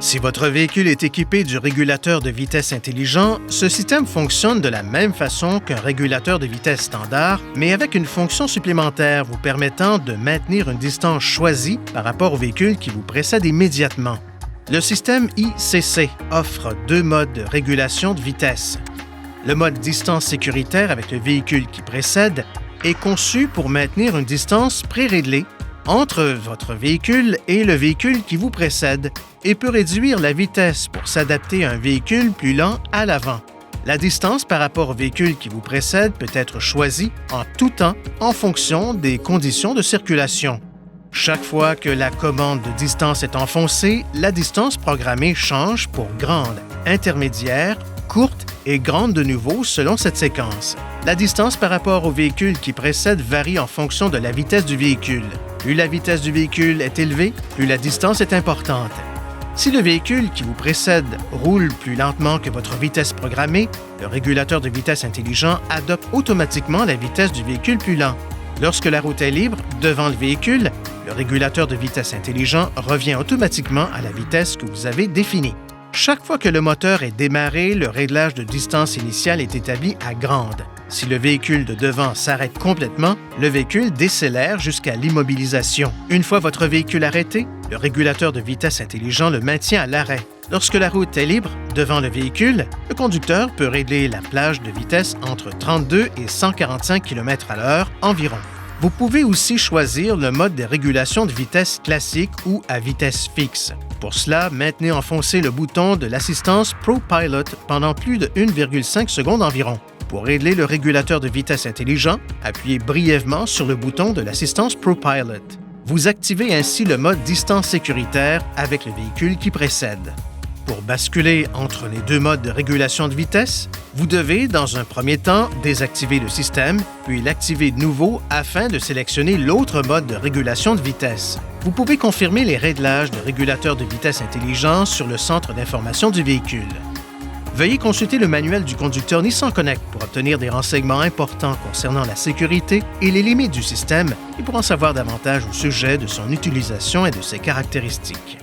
Si votre véhicule est équipé du régulateur de vitesse intelligent, ce système fonctionne de la même façon qu'un régulateur de vitesse standard, mais avec une fonction supplémentaire vous permettant de maintenir une distance choisie par rapport au véhicule qui vous précède immédiatement. Le système ICC offre deux modes de régulation de vitesse. Le mode distance sécuritaire avec le véhicule qui précède est conçu pour maintenir une distance pré-réglée entre votre véhicule et le véhicule qui vous précède et peut réduire la vitesse pour s'adapter à un véhicule plus lent à l'avant. La distance par rapport au véhicule qui vous précède peut être choisie en tout temps en fonction des conditions de circulation. Chaque fois que la commande de distance est enfoncée, la distance programmée change pour grande, intermédiaire, courte et grande de nouveau selon cette séquence. La distance par rapport au véhicule qui précède varie en fonction de la vitesse du véhicule. Plus la vitesse du véhicule est élevée, plus la distance est importante. Si le véhicule qui vous précède roule plus lentement que votre vitesse programmée, le régulateur de vitesse intelligent adopte automatiquement la vitesse du véhicule plus lent. Lorsque la route est libre, devant le véhicule, le régulateur de vitesse intelligent revient automatiquement à la vitesse que vous avez définie. Chaque fois que le moteur est démarré, le réglage de distance initiale est établi à grande. Si le véhicule de devant s'arrête complètement, le véhicule décélère jusqu'à l'immobilisation. Une fois votre véhicule arrêté, le régulateur de vitesse intelligent le maintient à l'arrêt. Lorsque la route est libre, devant le véhicule, le conducteur peut régler la plage de vitesse entre 32 et 145 km/h environ. Vous pouvez aussi choisir le mode de régulation de vitesse classique ou à vitesse fixe. Pour cela, maintenez enfoncé le bouton de l'assistance ProPilot pendant plus de 1,5 secondes environ. Pour régler le régulateur de vitesse intelligent, appuyez brièvement sur le bouton de l'assistance ProPilot. Vous activez ainsi le mode distance sécuritaire avec le véhicule qui précède. Pour basculer entre les deux modes de régulation de vitesse, vous devez, dans un premier temps, désactiver le système, puis l'activer de nouveau afin de sélectionner l'autre mode de régulation de vitesse. Vous pouvez confirmer les réglages de régulateur de vitesse intelligent sur le centre d'information du véhicule. Veuillez consulter le manuel du conducteur Nissan Connect pour obtenir des renseignements importants concernant la sécurité et les limites du système et pour en savoir davantage au sujet de son utilisation et de ses caractéristiques.